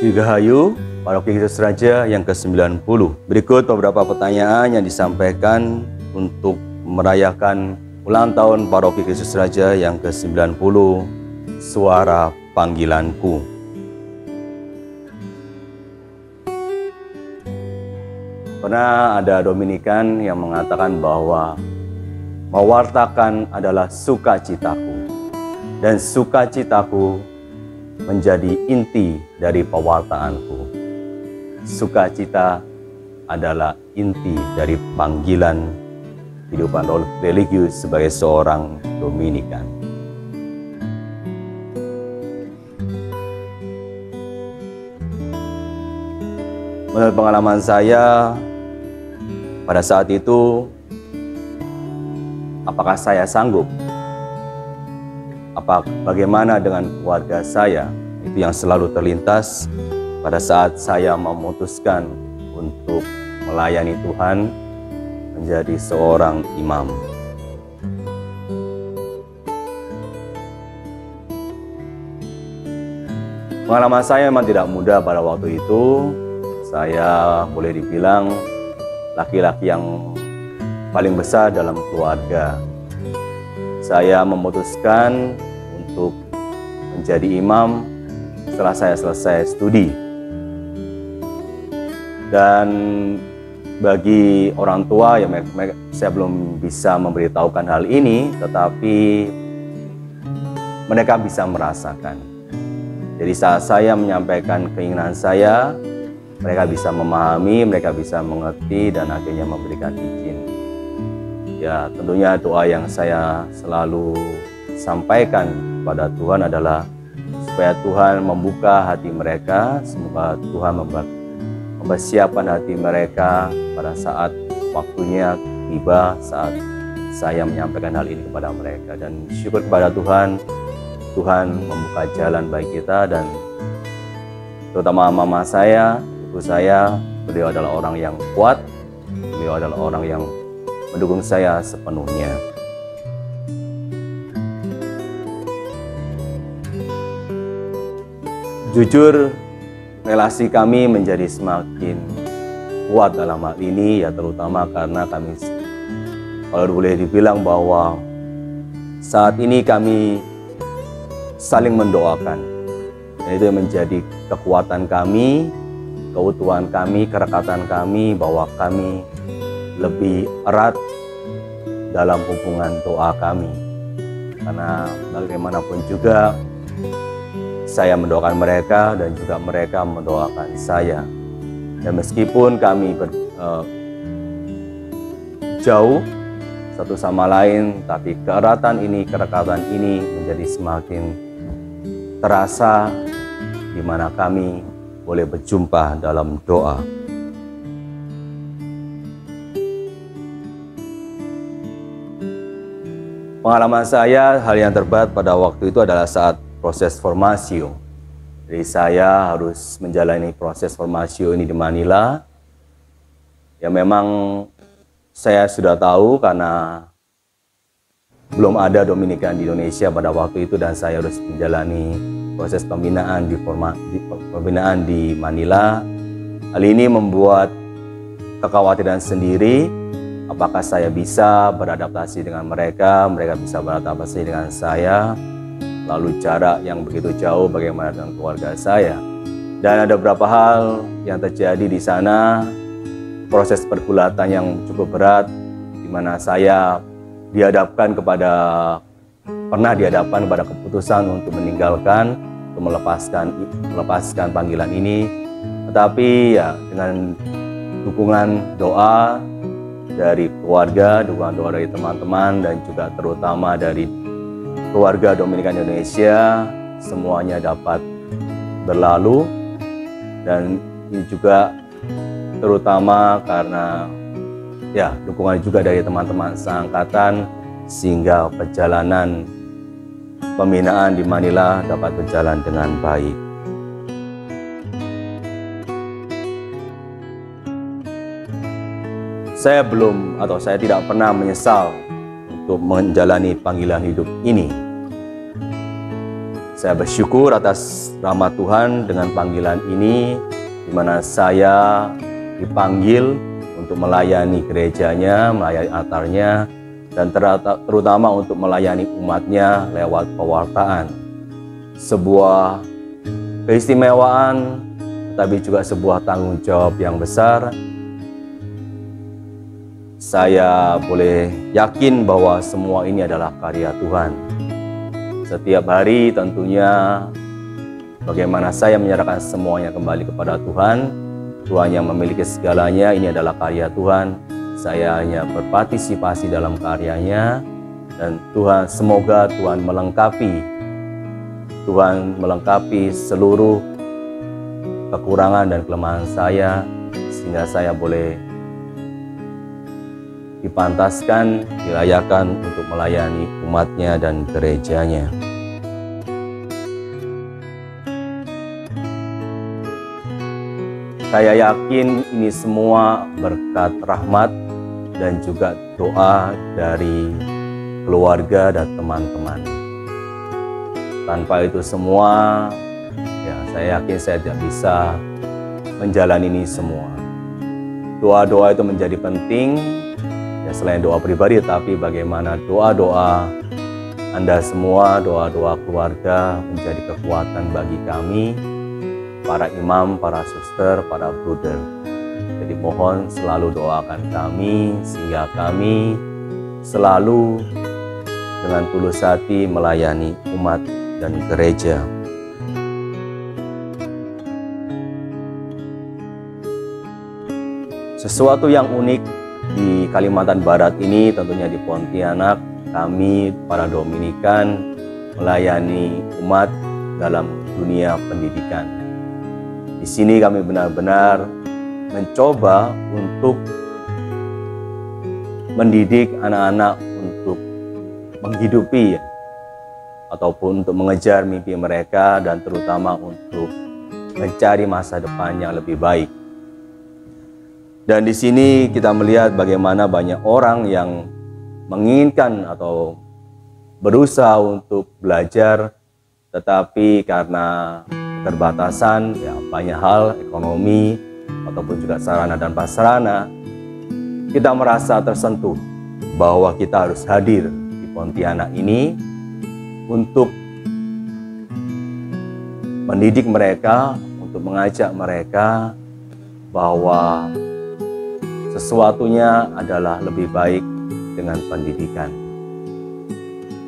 Dirgahayu, Paroki Kristus Raja yang ke-90. Berikut beberapa pertanyaan yang disampaikan untuk merayakan ulang tahun Paroki Kristus Raja yang ke-90, Suara Panggilanku. Pernah ada Dominikan yang mengatakan bahwa mewartakan adalah sukacitaku, dan sukacitaku menjadi inti dari pewartaanku. Sukacita adalah inti dari panggilan kehidupan religius sebagai seorang Dominikan. Menurut pengalaman saya, pada saat itu, apakah saya sanggup? Bagaimana dengan keluarga saya? Itu yang selalu terlintas pada saat saya memutuskan untuk melayani Tuhan menjadi seorang imam. Pengalaman saya memang tidak mudah pada waktu itu. Saya boleh dibilang laki-laki yang paling besar dalam keluarga. Saya memutuskan untuk menjadi imam setelah saya selesai studi. Dan bagi orang tua, ya saya belum bisa memberitahukan hal ini, tetapi mereka bisa merasakan. Jadi saat saya menyampaikan keinginan saya, mereka bisa memahami, mereka bisa mengerti, dan akhirnya memberikan izin. Ya, tentunya doa yang saya selalu sampaikan kepada Tuhan adalah supaya Tuhan membuka hati mereka, semoga Tuhan mempersiapkan hati mereka pada saat waktunya tiba, saat saya menyampaikan hal ini kepada mereka. Dan syukur kepada Tuhan, Tuhan membuka jalan bagi kita, dan terutama mama saya, ibu saya, beliau adalah orang yang kuat, beliau adalah orang yang mendukung saya sepenuhnya. Jujur, relasi kami menjadi semakin kuat dalam hal ini, ya terutama karena kami, kalau boleh dibilang bahwa saat ini kami saling mendoakan. Dan itu yang menjadi kekuatan kami, keutuhan kami, kerekatan kami, bahwa kami lebih erat dalam hubungan doa kami. Karena bagaimanapun juga saya mendoakan mereka dan juga mereka mendoakan saya. Dan meskipun kami jauh satu sama lain, tapi keeratan ini, kerekatan ini menjadi semakin terasa di mana kami boleh berjumpa dalam doa. Pengalaman saya, hal yang terberat pada waktu itu adalah saat proses formasio. Jadi saya harus menjalani proses formasio ini di Manila. Ya memang saya sudah tahu karena belum ada Dominikan di Indonesia pada waktu itu, dan saya harus menjalani proses pembinaan di Manila. Hal ini membuat kekhawatiran sendiri, apakah saya bisa beradaptasi dengan mereka, mereka bisa beradaptasi dengan saya, lalu jarak yang begitu jauh bagaimana dengan keluarga saya. Dan ada beberapa hal yang terjadi di sana, proses pergulatan yang cukup berat, di mana saya pernah dihadapkan kepada keputusan untuk meninggalkan, untuk melepaskan panggilan ini. Tetapi ya dengan dukungan doa dari keluarga, dukungan doa dari teman-teman, dan juga terutama dari keluarga Dominikan Indonesia, semuanya dapat berlalu. Dan ini juga terutama karena ya dukungan juga dari teman-teman seangkatan, sehingga perjalanan pembinaan di Manila dapat berjalan dengan baik. Saya tidak pernah menyesal untuk menjalani panggilan hidup ini. Saya bersyukur atas rahmat Tuhan dengan panggilan ini, di mana saya dipanggil untuk melayani gerejanya, melayani altarnya, dan terutama untuk melayani umatnya lewat pewartaan. Sebuah keistimewaan, tetapi juga sebuah tanggung jawab yang besar. Saya boleh yakin bahwa semua ini adalah karya Tuhan. Setiap hari tentunya bagaimana saya menyerahkan semuanya kembali kepada Tuhan. Tuhan yang memiliki segalanya, ini adalah karya Tuhan. Saya hanya berpartisipasi dalam karyanya, dan Tuhan, semoga Tuhan melengkapi seluruh kekurangan dan kelemahan saya, sehingga saya boleh dipantaskan, dilayakan untuk melayani umatnya dan gerejanya. Saya yakin ini semua berkat rahmat dan juga doa dari keluarga dan teman-teman. Tanpa itu semua, ya saya yakin saya tidak bisa menjalani ini semua. Doa-doa itu menjadi penting, ya selain doa pribadi, tapi bagaimana doa-doa Anda semua, doa-doa keluarga menjadi kekuatan bagi kami, para imam, para suster, para bruder. Jadi mohon selalu doakan kami, sehingga kami selalu dengan tulus hati melayani umat dan gereja. Sesuatu yang unik di Kalimantan Barat ini, tentunya di Pontianak, kami para Dominikan melayani umat dalam dunia pendidikan. Di sini kami benar-benar mencoba untuk mendidik anak-anak untuk menghidupi ataupun untuk mengejar mimpi mereka, dan terutama untuk mencari masa depan yang lebih baik. Dan di sini kita melihat bagaimana banyak orang yang menginginkan atau berusaha untuk belajar, tetapi karena keterbatasan, ya banyak hal, ekonomi, ataupun juga sarana dan prasarana, kita merasa tersentuh bahwa kita harus hadir di Pontianak ini untuk mendidik mereka, untuk mengajak mereka bahwa sesuatunya adalah lebih baik dengan pendidikan.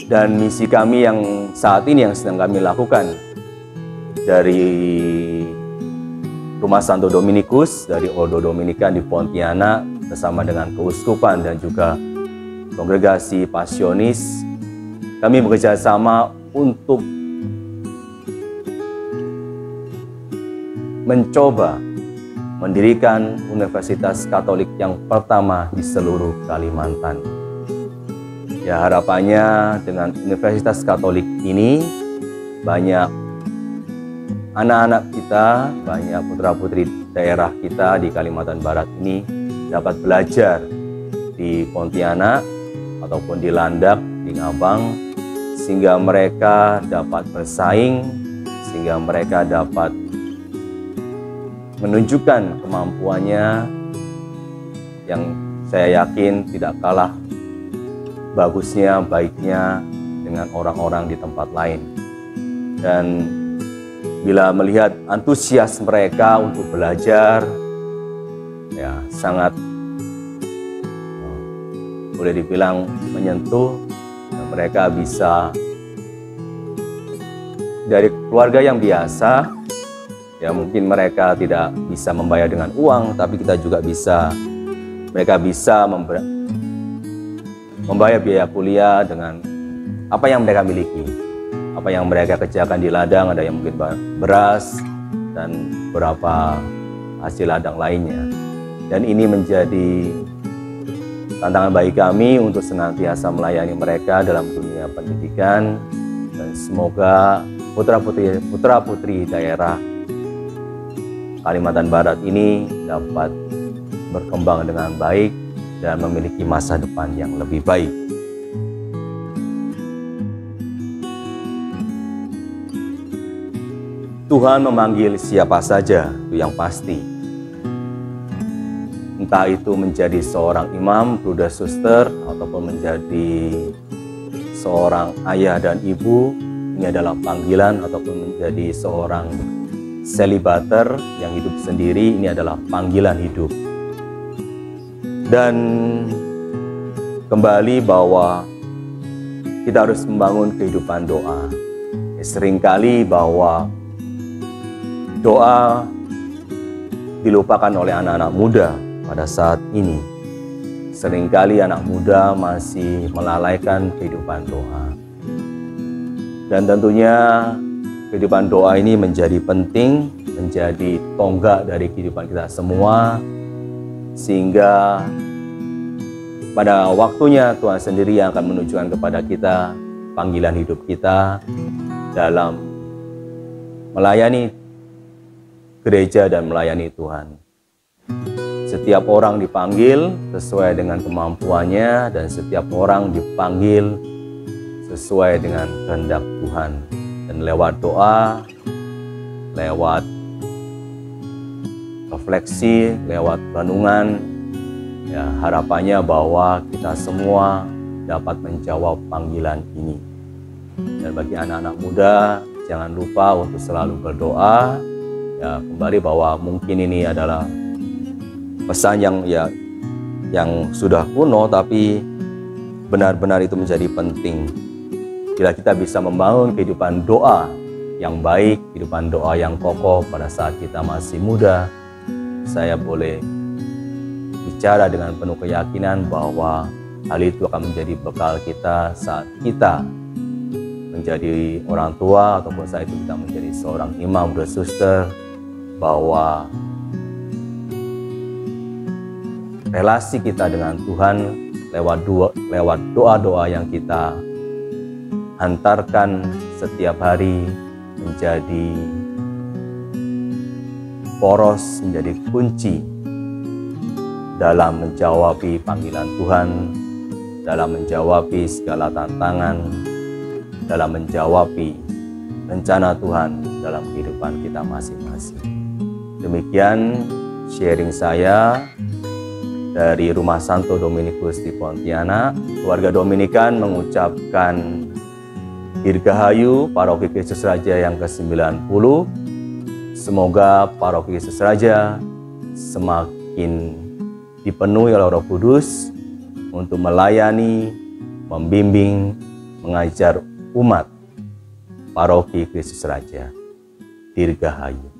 Dan misi kami yang saat ini yang sedang kami lakukan dari Rumah Santo Dominikus, dari Ordo Dominikan di Pontianak, bersama dengan Keuskupan dan juga Kongregasi Pasionis, kami bekerja sama untuk mencoba mendirikan Universitas Katolik yang pertama di seluruh Kalimantan. Ya, harapannya dengan Universitas Katolik ini banyak anak-anak kita, banyak putra-putri daerah kita di Kalimantan Barat ini dapat belajar di Pontianak ataupun di Landak, di Ngabang, sehingga mereka dapat bersaing, sehingga mereka dapat menunjukkan kemampuannya yang saya yakin tidak kalah bagusnya, baiknya dengan orang-orang di tempat lain. Dan bila melihat antusias mereka untuk belajar, ya sangat boleh dibilang menyentuh, dan mereka bisa dari keluarga yang biasa, ya mungkin mereka tidak bisa membayar dengan uang, tapi kita juga mereka bisa membayar biaya kuliah dengan apa yang mereka miliki, apa yang mereka kerjakan di ladang. Ada yang mungkin beras dan beberapa hasil ladang lainnya. Dan ini menjadi tantangan bagi kami untuk senantiasa melayani mereka dalam dunia pendidikan, dan semoga putra-putri daerah Kalimantan Barat ini dapat berkembang dengan baik dan memiliki masa depan yang lebih baik. Tuhan memanggil siapa saja, itu yang pasti. Entah itu menjadi seorang imam, bruder, suster, ataupun menjadi seorang ayah dan ibu, ini adalah panggilan, ataupun menjadi seorang selibater yang hidup sendiri, ini adalah panggilan hidup. Dan kembali bahwa kita harus membangun kehidupan doa. Seringkali bahwa doa dilupakan oleh anak-anak muda pada saat ini. Seringkali anak muda masih melalaikan kehidupan doa. Dan tentunya kehidupan doa ini menjadi penting, menjadi tonggak dari kehidupan kita semua, sehingga pada waktunya Tuhan sendiri yang akan menunjukkan kepada kita panggilan hidup kita dalam melayani gereja dan melayani Tuhan. Setiap orang dipanggil sesuai dengan kemampuannya, dan setiap orang dipanggil sesuai dengan kehendak Tuhan. Dan lewat doa, lewat refleksi, lewat renungan, ya, harapannya bahwa kita semua dapat menjawab panggilan ini. Dan bagi anak-anak muda, jangan lupa untuk selalu berdoa. Ya, kembali bahwa mungkin ini adalah pesan yang sudah kuno, tapi benar-benar itu menjadi penting. Bila kita bisa membangun kehidupan doa yang baik, kehidupan doa yang kokoh pada saat kita masih muda, saya boleh bicara dengan penuh keyakinan bahwa hal itu akan menjadi bekal kita saat kita menjadi orang tua, ataupun saat itu kita menjadi seorang imam dan suster, bahwa relasi kita dengan Tuhan lewat doa-doa yang kita hantarkan setiap hari menjadi poros, menjadi kunci dalam menjawabi panggilan Tuhan, dalam menjawabi segala tantangan, dalam menjawabi rencana Tuhan dalam kehidupan kita masing-masing. Demikian sharing saya dari Rumah Santo Dominikus di Pontianak. Keluarga Dominikan mengucapkan Dirgahayu Paroki Kristus Raja yang ke-90. Semoga Paroki Kristus Raja semakin dipenuhi oleh Roh Kudus untuk melayani, membimbing, mengajar umat Paroki Kristus Raja. Dirgahayu.